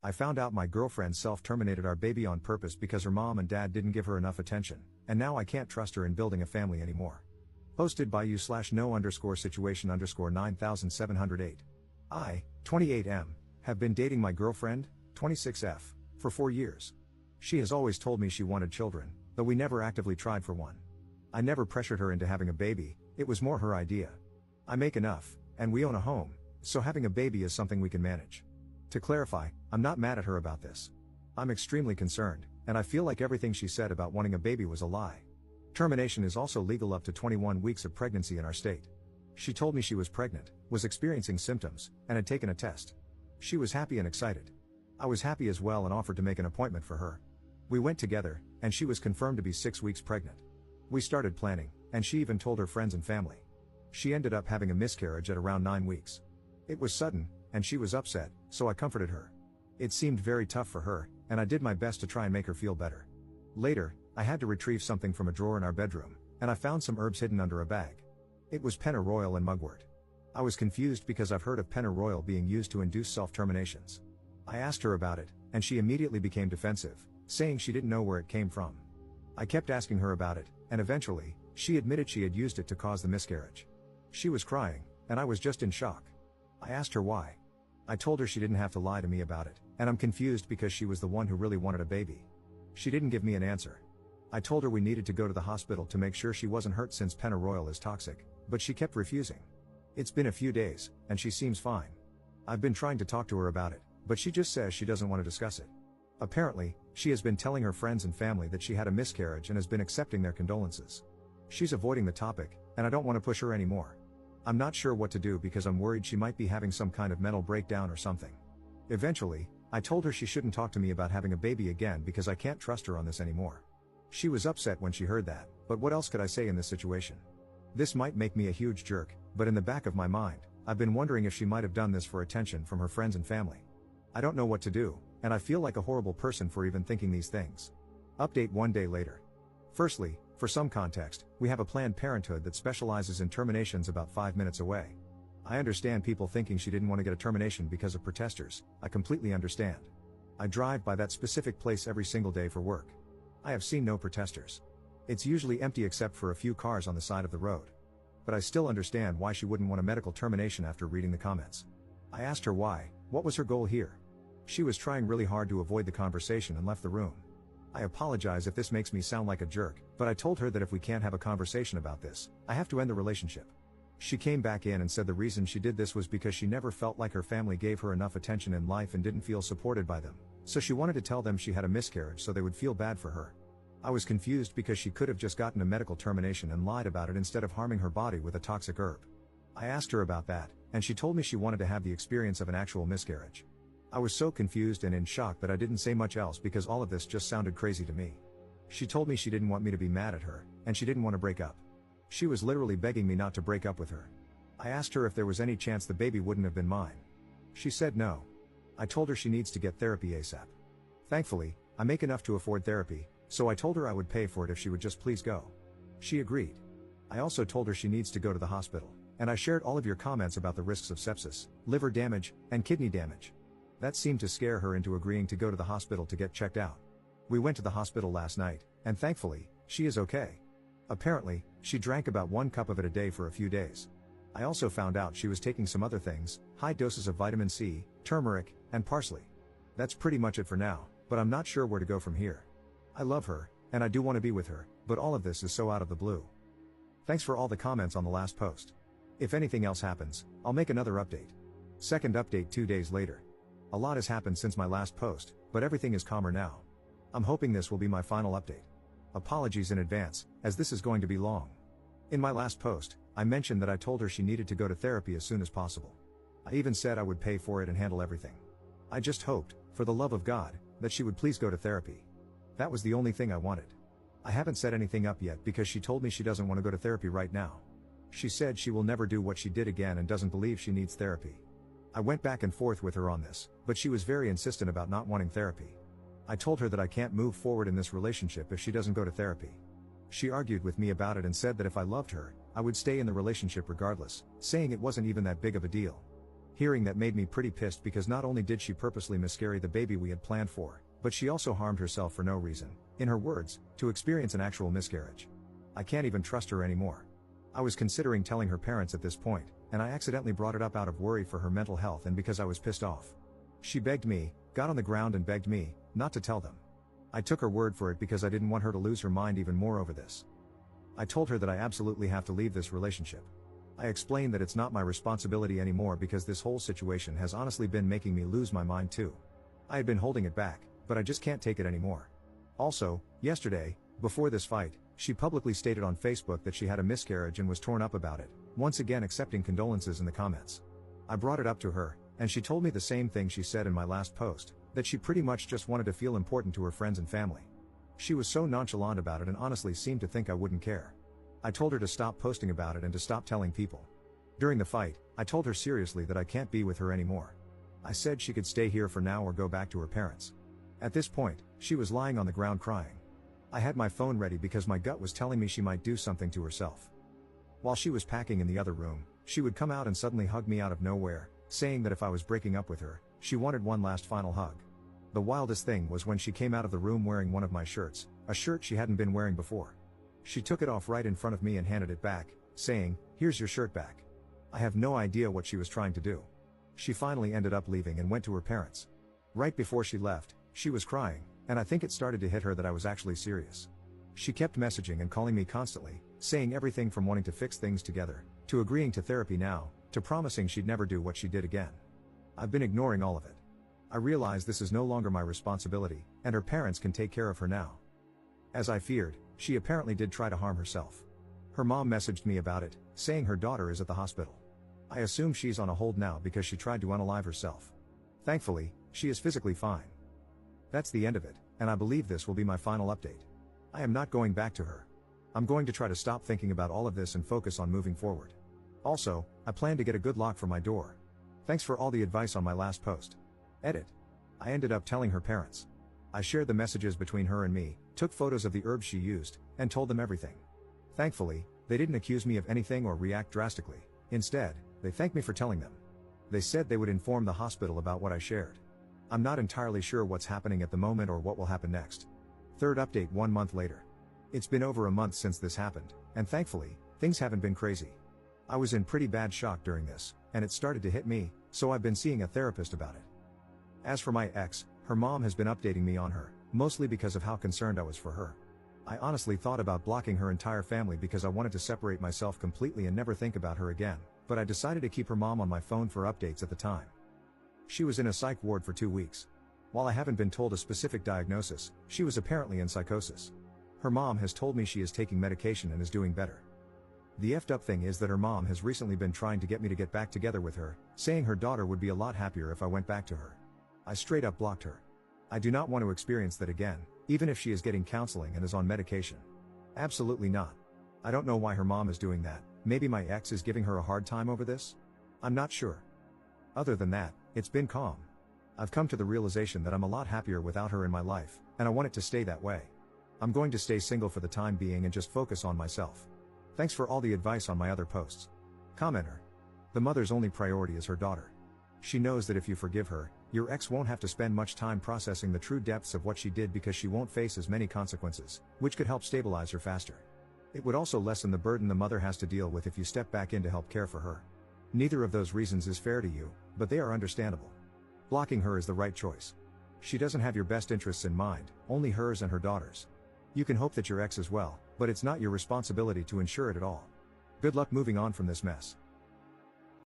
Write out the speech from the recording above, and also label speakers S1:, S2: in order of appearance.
S1: I found out my girlfriend self-terminated our baby on purpose because her mom and dad didn't give her enough attention, and now I can't trust her in building a family anymore. Posted by you/no_situation_9708. I, 28M, have been dating my girlfriend, 26F, for 4 years. She has always told me she wanted children, though we never actively tried for one. I never pressured her into having a baby, it was more her idea. I make enough, and we own a home, so having a baby is something we can manage. To clarify, I'm not mad at her about this. I'm extremely concerned, and I feel like everything she said about wanting a baby was a lie. Termination is also legal up to 21 weeks of pregnancy in our state. She told me she was pregnant, was experiencing symptoms, and had taken a test. She was happy and excited. I was happy as well and offered to make an appointment for her. We went together, and she was confirmed to be 6 weeks pregnant. We started planning, and she even told her friends and family. She ended up having a miscarriage at around 9 weeks. It was sudden, and she was upset, so I comforted her. It seemed very tough for her, and I did my best to try and make her feel better. Later, I had to retrieve something from a drawer in our bedroom, and I found some herbs hidden under a bag. It was pennyroyal and mugwort. I was confused because I've heard of pennyroyal being used to induce self-terminations. I asked her about it, and she immediately became defensive, saying she didn't know where it came from. I kept asking her about it, and eventually, she admitted she had used it to cause the miscarriage. She was crying, and I was just in shock. I asked her why. I told her she didn't have to lie to me about it, and I'm confused because she was the one who really wanted a baby. She didn't give me an answer. I told her we needed to go to the hospital to make sure she wasn't hurt since pennyroyal is toxic, but she kept refusing. It's been a few days, and she seems fine. I've been trying to talk to her about it, but she just says she doesn't want to discuss it. Apparently, she has been telling her friends and family that she had a miscarriage and has been accepting their condolences. She's avoiding the topic, and I don't want to push her anymore. I'm not sure what to do because I'm worried she might be having some kind of mental breakdown or something. Eventually, I told her she shouldn't talk to me about having a baby again because I can't trust her on this anymore. She was upset when she heard that, but what else could I say in this situation? This might make me a huge jerk, but in the back of my mind, I've been wondering if she might have done this for attention from her friends and family. I don't know what to do, and I feel like a horrible person for even thinking these things. Update 1 day later. Firstly, for some context, we have a Planned Parenthood that specializes in terminations about 5 minutes away. I understand people thinking she didn't want to get a termination because of protesters. I completely understand. I drive by that specific place every single day for work. I have seen no protesters. It's usually empty except for a few cars on the side of the road. But I still understand why she wouldn't want a medical termination after reading the comments. I asked her why, what was her goal here? She was trying really hard to avoid the conversation and left the room. I apologize if this makes me sound like a jerk, but I told her that if we can't have a conversation about this, I have to end the relationship. She came back in and said the reason she did this was because she never felt like her family gave her enough attention in life and didn't feel supported by them, so she wanted to tell them she had a miscarriage so they would feel bad for her. I was confused because she could have just gotten a medical termination and lied about it instead of harming her body with a toxic herb. I asked her about that, and she told me she wanted to have the experience of an actual miscarriage. I was so confused and in shock that I didn't say much else because all of this just sounded crazy to me. She told me she didn't want me to be mad at her, and she didn't want to break up. She was literally begging me not to break up with her. I asked her if there was any chance the baby wouldn't have been mine. She said no. I told her she needs to get therapy ASAP. Thankfully, I make enough to afford therapy, so I told her I would pay for it if she would just please go. She agreed. I also told her she needs to go to the hospital, and I shared all of your comments about the risks of sepsis, liver damage, and kidney damage. That seemed to scare her into agreeing to go to the hospital to get checked out. We went to the hospital last night, and thankfully, she is okay. Apparently, she drank about 1 cup of it a day for a few days. I also found out she was taking some other things, high doses of vitamin C, turmeric, and parsley. That's pretty much it for now, but I'm not sure where to go from here. I love her, and I do want to be with her, but all of this is so out of the blue. Thanks for all the comments on the last post. If anything else happens, I'll make another update. Second update 2 days later. A lot has happened since my last post, but everything is calmer now. I'm hoping this will be my final update. Apologies in advance, as this is going to be long. In my last post, I mentioned that I told her she needed to go to therapy as soon as possible. I even said I would pay for it and handle everything. I just hoped, for the love of God, that she would please go to therapy. That was the only thing I wanted. I haven't set anything up yet because she told me she doesn't want to go to therapy right now. She said she will never do what she did again and doesn't believe she needs therapy. I went back and forth with her on this, but she was very insistent about not wanting therapy. I told her that I can't move forward in this relationship if she doesn't go to therapy. She argued with me about it and said that if I loved her, I would stay in the relationship regardless, saying it wasn't even that big of a deal. Hearing that made me pretty pissed because not only did she purposely miscarry the baby we had planned for, but she also harmed herself for no reason, in her words, to experience an actual miscarriage. I can't even trust her anymore. I was considering telling her parents at this point, and I accidentally brought it up out of worry for her mental health and because I was pissed off. She begged me, got on the ground and begged me, not to tell them. I took her word for it because I didn't want her to lose her mind even more over this. I told her that I absolutely have to leave this relationship. I explained that it's not my responsibility anymore because this whole situation has honestly been making me lose my mind too. I had been holding it back, but I just can't take it anymore. Also, yesterday, before this fight, she publicly stated on Facebook that she had a miscarriage and was torn up about it, once again accepting condolences in the comments. I brought it up to her, and she told me the same thing she said in my last post, that she pretty much just wanted to feel important to her friends and family. She was so nonchalant about it and honestly seemed to think I wouldn't care. I told her to stop posting about it and to stop telling people. During the fight, I told her seriously that I can't be with her anymore. I said she could stay here for now or go back to her parents. At this point, she was lying on the ground crying. I had my phone ready because my gut was telling me she might do something to herself. While she was packing in the other room, she would come out and suddenly hug me out of nowhere, saying that if I was breaking up with her, she wanted one last final hug. The wildest thing was when she came out of the room wearing one of my shirts, a shirt she hadn't been wearing before. She took it off right in front of me and handed it back, saying, "Here's your shirt back." I have no idea what she was trying to do. She finally ended up leaving and went to her parents. Right before she left, she was crying, and I think it started to hit her that I was actually serious. She kept messaging and calling me constantly, saying everything from wanting to fix things together, to agreeing to therapy now, to promising she'd never do what she did again. I've been ignoring all of it. I realize this is no longer my responsibility, and her parents can take care of her now. As I feared, she apparently did try to harm herself. Her mom messaged me about it, saying her daughter is at the hospital. I assume she's on a hold now because she tried to unalive herself. Thankfully, she is physically fine. That's the end of it, and I believe this will be my final update. I am not going back to her. I'm going to try to stop thinking about all of this and focus on moving forward. Also, I plan to get a good lock for my door. Thanks for all the advice on my last post. Edit. I ended up telling her parents. I shared the messages between her and me, took photos of the herbs she used, and told them everything. Thankfully, they didn't accuse me of anything or react drastically. Instead, they thanked me for telling them. They said they would inform the hospital about what I shared. I'm not entirely sure what's happening at the moment or what will happen next. Third update 1 month later. It's been over a month since this happened, and thankfully, things haven't been crazy. I was in pretty bad shock during this, and it started to hit me, so I've been seeing a therapist about it. As for my ex, her mom has been updating me on her, mostly because of how concerned I was for her. I honestly thought about blocking her entire family because I wanted to separate myself completely and never think about her again, but I decided to keep her mom on my phone for updates at the time. She was in a psych ward for 2 weeks. While I haven't been told a specific diagnosis, she was apparently in psychosis. Her mom has told me she is taking medication and is doing better. The effed up thing is that her mom has recently been trying to get me to get back together with her, saying her daughter would be a lot happier if I went back to her. I straight up blocked her. I do not want to experience that again, even if she is getting counseling and is on medication. Absolutely not. I don't know why her mom is doing that. Maybe my ex is giving her a hard time over this? I'm not sure. Other than that, it's been calm. I've come to the realization that I'm a lot happier without her in my life, and I want it to stay that way. I'm going to stay single for the time being and just focus on myself. Thanks for all the advice on my other posts. Commenter. The mother's only priority is her daughter. She knows that if you forgive her, your ex won't have to spend much time processing the true depths of what she did because she won't face as many consequences, which could help stabilize her faster. It would also lessen the burden the mother has to deal with if you step back in to help care for her. Neither of those reasons is fair to you, but they are understandable. Blocking her is the right choice. She doesn't have your best interests in mind, only hers and her daughter's. You can hope that your ex is well, but it's not your responsibility to ensure it at all. Good luck moving on from this mess.